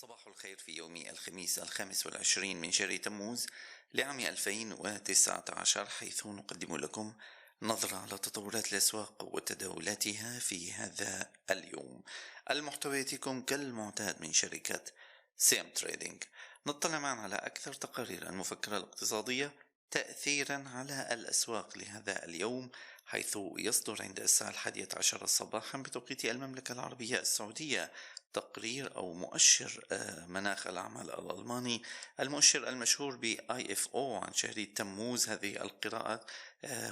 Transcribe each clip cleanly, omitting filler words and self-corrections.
صباح الخير في يوم الخميس 25 من شهر تموز لعام 2019، حيث نقدم لكم نظرة على تطورات الأسواق وتداولاتها في هذا اليوم. المحتوياتكم كالمعتاد من شركة سيم تريدينج. نطلع معا على أكثر تقارير المفكرة الاقتصادية تأثيرا على الأسواق لهذا اليوم، حيث يصدر عند الساعة 11 صباحا بتوقيت المملكة العربية السعودية تقرير أو مؤشر مناخ الأعمال الألماني، المؤشر المشهور ب IFO عن شهر تموز. هذه القراءة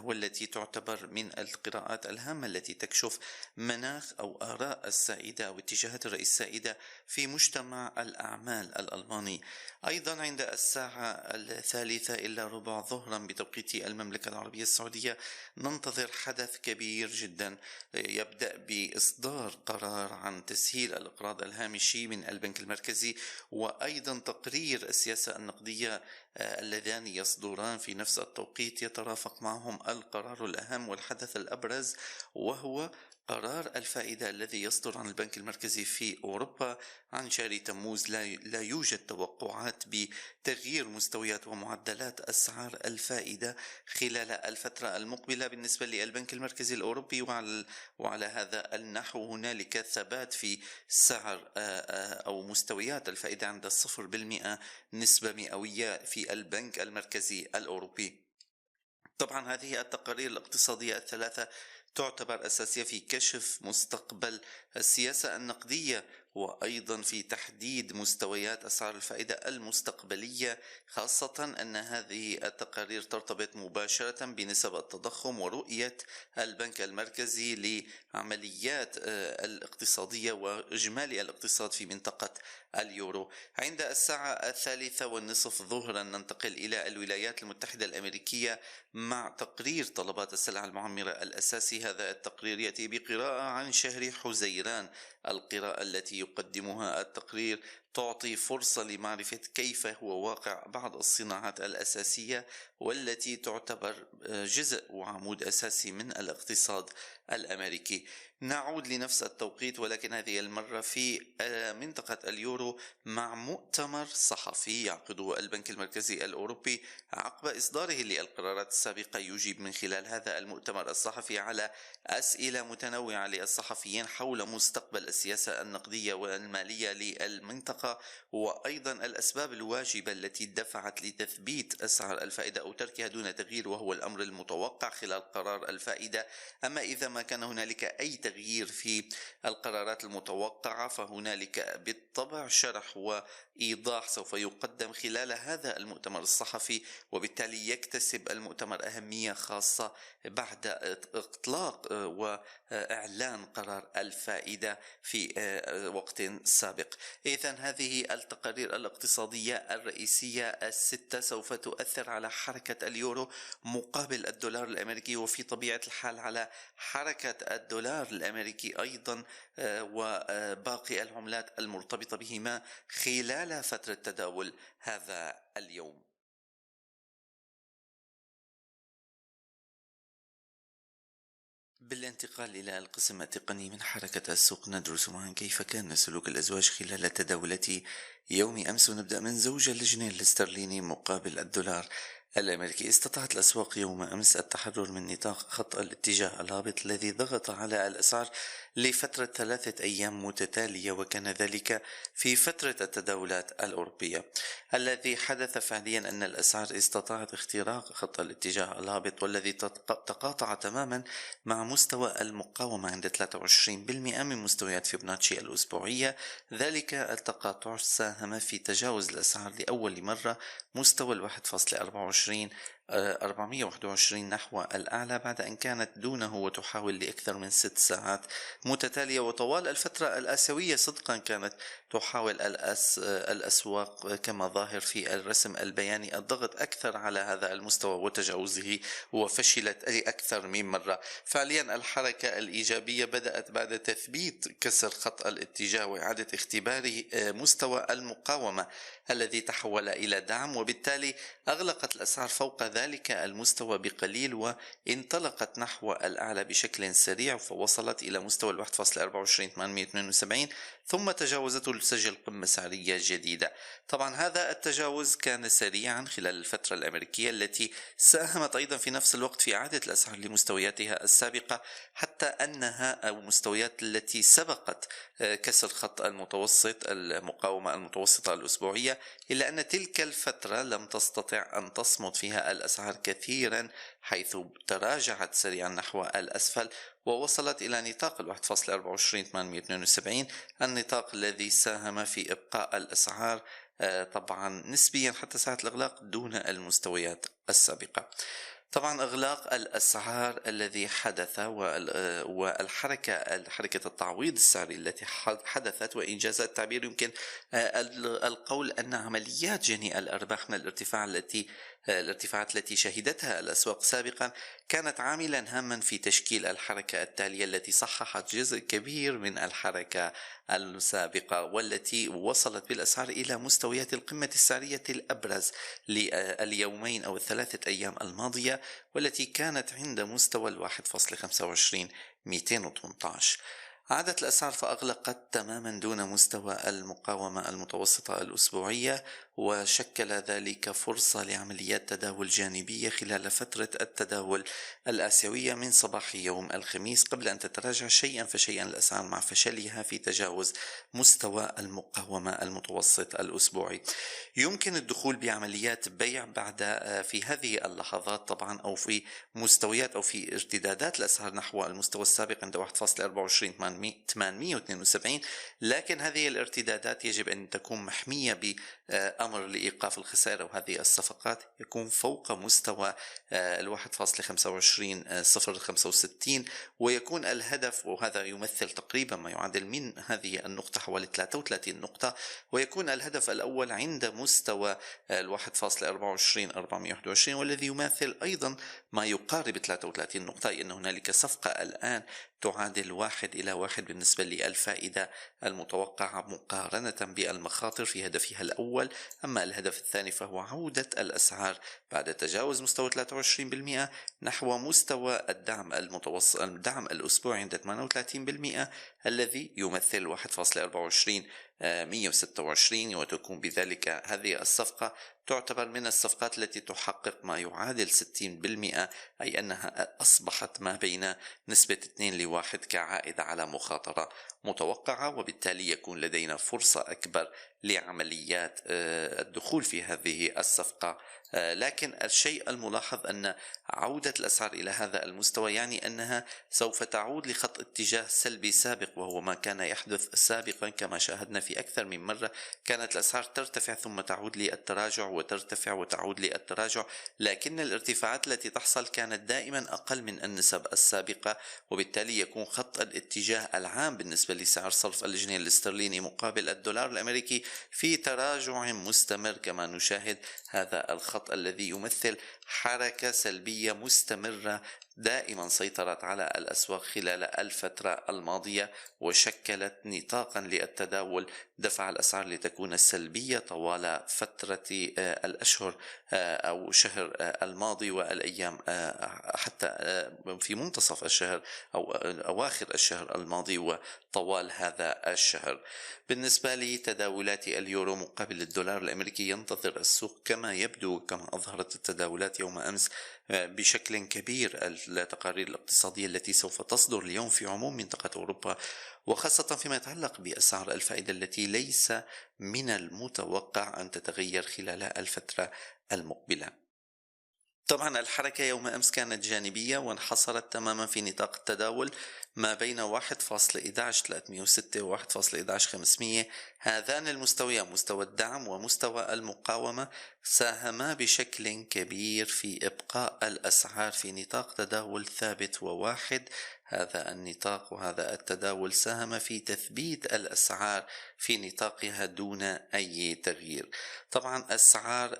والتي تعتبر من القراءات الهامة التي تكشف مناخ أو آراء السائدة أو اتجاهات الرأي السائدة في مجتمع الأعمال الألماني. أيضا عند الساعة 3:15 ظهرا بتوقيت المملكة العربية السعودية ننتظر حدث كبير جدا يبدأ بإصدار قرار عن تسهيل الإقراض الهامشي من البنك المركزي، وأيضا تقرير السياسة النقدية اللذان يصدران في نفس التوقيت. يترافق معهم القرار الأهم والحدث الأبرز، وهو قرار الفائدة الذي يصدر عن البنك المركزي في أوروبا عن شهر تموز. لا يوجد توقعات بتغيير مستويات ومعدلات أسعار الفائدة خلال الفترة المقبلة بالنسبة للبنك المركزي الأوروبي، وعلى هذا النحو هنالك ثبات في سعر أو مستويات الفائدة عند 0% نسبة مئوية في البنك المركزي الأوروبي. طبعا هذه التقارير الاقتصادية الثلاثة تعتبر أساسية في كشف مستقبل السياسة النقدية، وأيضا في تحديد مستويات أسعار الفائدة المستقبلية، خاصة أن هذه التقارير ترتبط مباشرة بنسب التضخم ورؤية البنك المركزي لعمليات الاقتصادية وإجمالي الاقتصاد في منطقة اليورو. عند الساعة 3:30 ظهرا ننتقل إلى الولايات المتحدة الأمريكية مع تقرير طلبات السلع المعمرة الأساسي. هذا التقرير يأتي بقراءة عن شهر حزيران. القراءة التي يقدمها التقرير تعطي فرصة لمعرفة كيف هو واقع بعض الصناعات الأساسية والتي تعتبر جزء وعمود أساسي من الاقتصاد الأمريكي. نعود لنفس التوقيت، ولكن هذه المرة في منطقة اليورو مع مؤتمر صحفي يعقده البنك المركزي الأوروبي عقب إصداره للقرارات السابقة، يجيب من خلال هذا المؤتمر الصحفي على أسئلة متنوعة للصحفيين حول مستقبل السياسة النقدية والمالية للمنطقة، وأيضا الأسباب الواجبة التي دفعت لتثبيت أسعار الفائدة أو تركها دون تغيير، وهو الأمر المتوقع خلال قرار الفائدة. أما إذا ما كان هنالك أي تغيير في القرارات المتوقعة فهنالك بالطبع شرح وإيضاح سوف يقدم خلال هذا المؤتمر الصحفي، وبالتالي يكتسب المؤتمر أهمية خاصة بعد إطلاق وإعلان قرار الفائدة في وقت سابق. إذن هذه التقارير الاقتصادية الرئيسية الستة سوف تؤثر على حركة اليورو مقابل الدولار الأمريكي، وفي طبيعة الحال على حركة الدولار الأمريكي أيضا وباقي العملات المرتبطة بهما خلال فترة تداول هذا اليوم. بالانتقال إلى القسم التقني من حركة السوق، ندرس معا كيف كان سلوك الأزواج خلال تداولات يوم أمس، ونبدأ من زوج الجنيه الاسترليني مقابل الدولار الأمريكي. استطاعت الأسواق يوم أمس التحرر من نطاق خط الاتجاه الهابط الذي ضغط على الأسعار لفترة 3 أيام متتالية، وكان ذلك في فترة التداولات الأوروبية. الذي حدث فعليا أن الأسعار استطاعت اختراق خط الاتجاه الهابط، والذي تقاطع تماما مع مستوى المقاومة عند 23% من مستويات فيبوناتشي الأسبوعية. ذلك التقاطع ساهم في تجاوز الأسعار لأول مرة مستوى 1.24 421 نحو الأعلى بعد أن كانت دونه وتحاول لأكثر من 6 ساعات متتالية. وطوال الفترة الآسيوية صدقا كانت تحاول الأسواق كما ظاهر في الرسم البياني الضغط أكثر على هذا المستوى وتجاوزه، وفشلت أكثر من مرة. فعليا الحركة الإيجابية بدأت بعد تثبيت كسر خط الاتجاه وإعادة اختبار مستوى المقاومة الذي تحول إلى دعم، وبالتالي أغلقت الأسعار فوق ذلك المستوى بقليل وانطلقت نحو الأعلى بشكل سريع، فوصلت إلى مستوى 1.24872 ثم تجاوزته لتسجل قمة سعرية جديدة. طبعا هذا التجاوز كان سريعا خلال الفترة الأمريكية التي ساهمت أيضا في نفس الوقت في إعادة الأسعار لمستوياتها السابقة، حتى أنها أو مستويات التي سبقت كسر خط المتوسط المقاومة المتوسطة الأسبوعية، إلا أن تلك الفترة لم تستطع أن تصمد فيها الأسعار كثيرا، حيث تراجعت سريعا نحو الأسفل ووصلت إلى نطاق 1.24872، النطاق الذي ساهم في إبقاء الأسعار طبعا نسبيا حتى ساعة الإغلاق دون المستويات السابقة. طبعا إغلاق الأسعار الذي حدث حركة التعويض السعري التي حدثت، وإنجاز التعبير يمكن القول أن عمليات جني الأرباح من الارتفاعات التي شهدتها الأسواق سابقا كانت عاملا هاما في تشكيل الحركة التالية التي صححت جزء كبير من الحركة السابقة، والتي وصلت بالأسعار إلى مستويات القمة السعرية الأبرز لليومين أو الثلاثة أيام الماضية، والتي كانت عند مستوى 1.25218. عادت الأسعار فأغلقت تماما دون مستوى المقاومة المتوسطة الأسبوعية، وشكل ذلك فرصة لعمليات تداول جانبية خلال فترة التداول الآسيوية من صباح يوم الخميس، قبل أن تتراجع شيئا فشيئا الأسعار مع فشلها في تجاوز مستوى المقاومة المتوسط الأسبوعي. يمكن الدخول بعمليات بيع بعد في هذه اللحظات طبعا، أو في مستويات أو في ارتدادات الأسعار نحو المستوى السابق عند 1.24872، لكن هذه الارتدادات يجب أن تكون محمية بأمر لإيقاف الخسائر، وهذه الصفقات يكون فوق مستوى 1.25065، ويكون الهدف، وهذا يمثل تقريبا ما يعادل من هذه النقطة حوالي 33 نقطة، ويكون الهدف الأول عند مستوى 1.24421، والذي يمثل أيضا ما يقارب 33 نقطة، لأن هنالك صفقة الآن تعادل 1:1 بالنسبة للفائدة المتوقعة مقارنة بالمخاطر في هدفها الأول. أما الهدف الثاني فهو عودة الأسعار بعد تجاوز مستوى 23% نحو مستوى الدعم المتوسط، الدعم الأسبوعي عند 38%، الذي يمثل 1.24126، وتكون بذلك هذه الصفقة تعتبر من الصفقات التي تحقق ما يعادل 60%، أي أنها أصبحت ما بين نسبة 2:1 كعائد على مخاطرة متوقعة، وبالتالي يكون لدينا فرصة أكبر لعمليات الدخول في هذه الصفقة. لكن الشيء الملاحظ أن عودة الأسعار إلى هذا المستوى يعني أنها سوف تعود لخط اتجاه سلبي سابق، وهو ما كان يحدث سابقا كما شاهدنا في أكثر من مرة. كانت الأسعار ترتفع ثم تعود للتراجع وترتفع وتعود للتراجع، لكن الارتفاعات التي تحصل كانت دائما أقل من النسب السابقة، وبالتالي يكون خط الاتجاه العام بالنسبة لسعر صرف الجنيه الاسترليني مقابل الدولار الأمريكي في تراجع مستمر، كما نشاهد هذا الخط الذي يمثل حركة سلبية مستمرة دائما سيطرت على الأسواق خلال الفترة الماضية، وشكلت نطاقا للتداول دفع الأسعار لتكون سلبية طوال فترة الأشهر أو شهر الماضي والأيام حتى في منتصف الشهر أو أواخر الشهر الماضي وطوال هذا الشهر. بالنسبة لتداولات اليورو مقابل الدولار الأمريكي، ينتظر السوق كما يبدو كما أظهرت التداولات يوم أمس بشكل كبير التقارير الاقتصادية التي سوف تصدر اليوم في عموم منطقة أوروبا، وخاصة فيما يتعلق بأسعار الفائدة التي ليس من المتوقع أن تتغير خلال الفترة المقبلة. طبعا الحركة يوم أمس كانت جانبية وانحصرت تماما في نطاق التداول ما بين 1.11306 و 1.11500. هذان المستويان مستوى الدعم ومستوى المقاومة ساهما بشكل كبير في إبقاء الأسعار في نطاق تداول ثابت وواحد، هذا النطاق وهذا التداول ساهم في تثبيت الأسعار في نطاقها دون أي تغيير. طبعا أسعار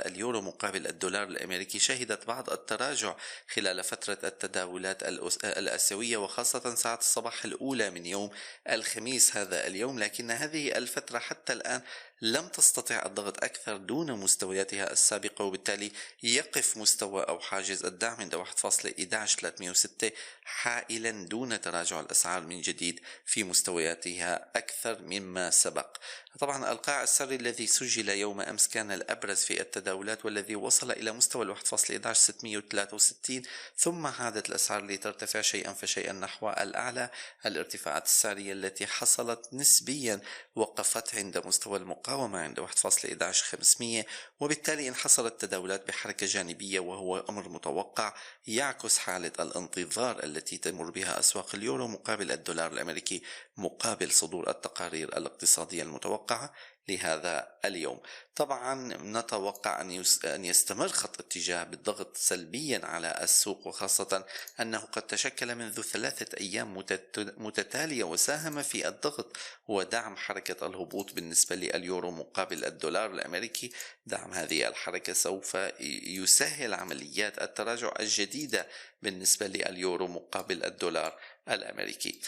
اليورو مقابل الدولار الأمريكي شهدت بعض التراجع خلال فترة التداولات الآسيوية، وخاصة ساعة الصباح الأولى من يوم الخميس هذا اليوم، لكن هذه الفترة حتى الآن لم تستطع الضغط أكثر دون مستوياتها السابقة، وبالتالي يقف مستوى أو حاجز الدعم عند 1.11306 حائلا دون تراجع الأسعار من جديد في مستوياتها أكثر مما سبق. طبعا القاع السري الذي سجل يوم أمس كان الأبرز في التداولات، والذي وصل إلى مستوى 1.11663، ثم عادت الأسعار لترتفع شيئا فشيئا نحو الأعلى. الارتفاعات السعرية التي حصلت نسبيا وقفت عند مستوى المقاومة عند 1.11500، وبالتالي انحصرت التداولات بحركة جانبية، وهو أمر متوقع يعكس حالة الانتظار التي تمر بها أسواق اليورو مقابل الدولار الأمريكي مقابل صدور التقارير الاقتصادية المتوقعة لهذا اليوم. طبعا نتوقع أن يستمر خط اتجاه بالضغط سلبيا على السوق، وخاصة أنه قد تشكل منذ 3 أيام متتالية وساهم في الضغط ودعم حركة الهبوط بالنسبة لليورو مقابل الدولار الأمريكي. دعم هذه الحركة سوف يسهل عمليات التراجع الجديدة بالنسبة لليورو مقابل الدولار الأمريكي.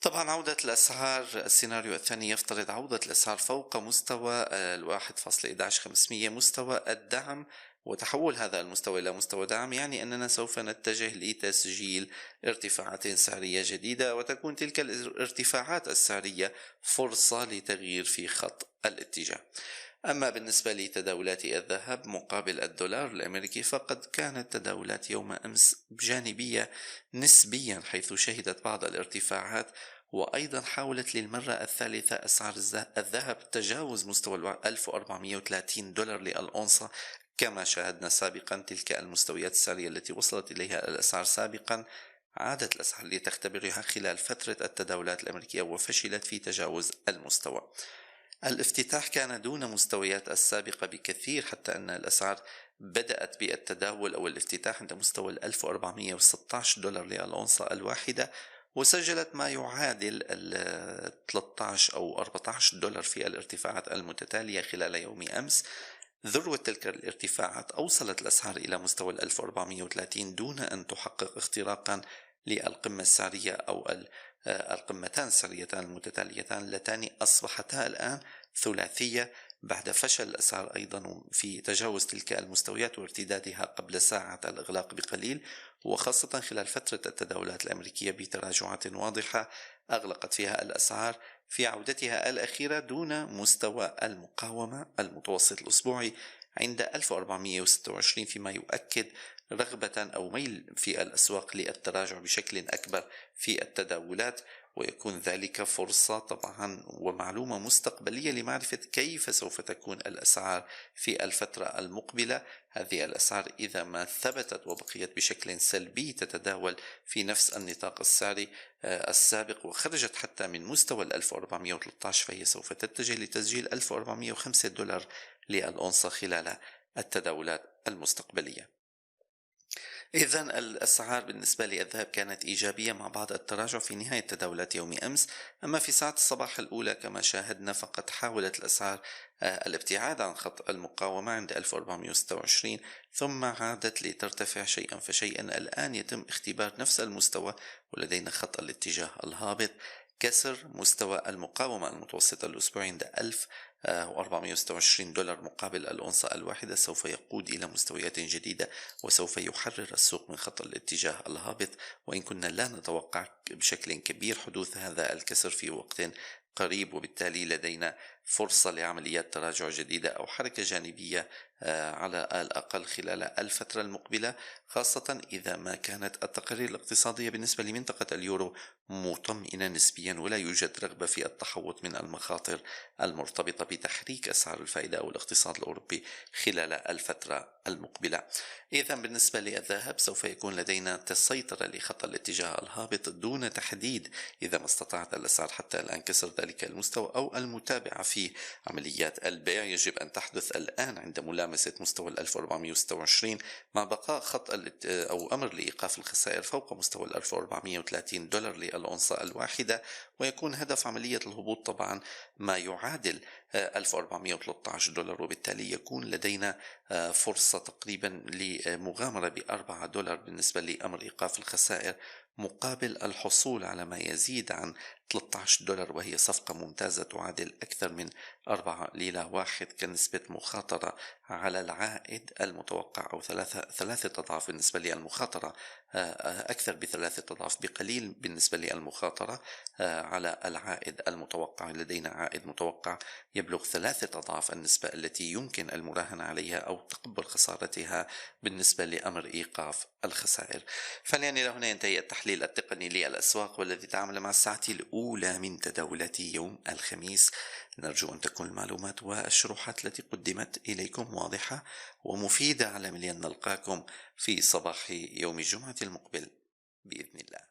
طبعا عودة الأسعار، السيناريو الثاني يفترض عودة الأسعار فوق مستوى 1.11500 مستوى الدعم، وتحول هذا المستوى إلى مستوى دعم، يعني أننا سوف نتجه لتسجيل ارتفاعات سعرية جديدة، وتكون تلك الارتفاعات السعرية فرصة لتغيير في خط الاتجاه. أما بالنسبة لتداولات الذهب مقابل الدولار الأمريكي فقد كانت تداولات يوم أمس جانبية نسبيا، حيث شهدت بعض الارتفاعات، وأيضا حاولت للمرة الثالثة أسعار الذهب تجاوز مستوى 1430 دولار للأونصة كما شاهدنا سابقا. تلك المستويات السعرية التي وصلت إليها الأسعار سابقا عادت الأسعار لتختبرها خلال فترة التداولات الأمريكية وفشلت في تجاوز المستوى. الافتتاح كان دون مستويات السابقة بكثير، حتى أن الأسعار بدأت بالتداول أو الافتتاح عند مستوى 1416 دولار للأونصة الواحدة، وسجلت ما يعادل 13 أو 14 دولار في الارتفاعات المتتالية خلال يوم أمس. ذروة تلك الارتفاعات أوصلت الأسعار إلى مستوى 1430 دون أن تحقق اختراقا للقمة السعرية أو القمتان السعريتان المتتاليتان اللتان أصبحتا الآن ثلاثية بعد فشل الأسعار أيضا في تجاوز تلك المستويات وارتدادها قبل ساعة الإغلاق بقليل، وخاصة خلال فترة التداولات الأمريكية بتراجعات واضحة أغلقت فيها الأسعار في عودتها الأخيرة دون مستوى المقاومة المتوسط الأسبوعي عند 1426، فيما يؤكد رغبة أو ميل في الأسواق للتراجع بشكل أكبر في التداولات، ويكون ذلك فرصة طبعا ومعلومة مستقبلية لمعرفة كيف سوف تكون الأسعار في الفترة المقبلة. هذه الأسعار إذا ما ثبتت وبقيت بشكل سلبي تتداول في نفس النطاق السعري السابق وخرجت حتى من مستوى 1413، فهي سوف تتجه لتسجيل 1405 دولار للأونصة خلال التداولات المستقبلية. إذن الأسعار بالنسبة للذهب كانت إيجابية مع بعض التراجع في نهاية تداولات يوم أمس. أما في ساعة الصباح الأولى كما شاهدنا فقد حاولت الأسعار الابتعاد عن خط المقاومة عند 1426، ثم عادت لترتفع شيئا فشيئا. الآن يتم اختبار نفس المستوى ولدينا خط الاتجاه الهابط. كسر مستوى المقاومة المتوسطة الأسبوعي عند 1426 دولار مقابل الأونصة الواحدة سوف يقود إلى مستويات جديدة، وسوف يحرر السوق من خط الاتجاه الهابط، وإن كنا لا نتوقع بشكل كبير حدوث هذا الكسر في وقت قريب، وبالتالي لدينا فرصة لعمليات تراجع جديدة أو حركة جانبية على الأقل خلال الفترة المقبلة، خاصة إذا ما كانت التقارير الاقتصادية بالنسبة لمنطقة اليورو مطمئنة نسبيا ولا يوجد رغبة في التحوط من المخاطر المرتبطة بتحريك أسعار الفائدة أو الاقتصاد الأوروبي خلال الفترة المقبلة. إذا بالنسبة للذهب سوف يكون لدينا تسيطرة لخط الاتجاه الهابط دون تحديد إذا ما استطاعت الأسعار حتى الآن كسر ذلك المستوى أو المتابعة في عمليات البيع يجب أن تحدث الآن عند ملامسة مستوى 1426 مع بقاء خط أو أمر لإيقاف الخسائر فوق مستوى 1430 دولار للأونصة الواحدة، ويكون هدف عملية الهبوط طبعا ما يعادل 1413 دولار، وبالتالي يكون لدينا فرصة تقريبا لمغامرة ب4 دولار بالنسبة لأمر إيقاف الخسائر مقابل الحصول على ما يزيد عن 13 دولار، وهي صفقة ممتازة تعادل أكثر من 4-1 كنسبة مخاطرة على العائد المتوقع، أو ثلاثة أضعاف بالنسبة للمخاطرة، أكثر ب3 أضعاف بقليل بالنسبة للمخاطرة على العائد المتوقع. لدينا عائد متوقع يبلغ 3 أضعاف النسبة التي يمكن المراهنة عليها أو تقبل خسارتها بالنسبة لأمر إيقاف الخسائر. فلأني لهنا ينتهي التحليل التقني للأسواق والذي تعامل مع الساعة الأولى من تداولات يوم الخميس. نرجو أن تكون المعلومات والشروحات التي قدمت إليكم واضحة ومفيدة، على أن نلقاكم في صباح يوم الجمعة المقبل بإذن الله.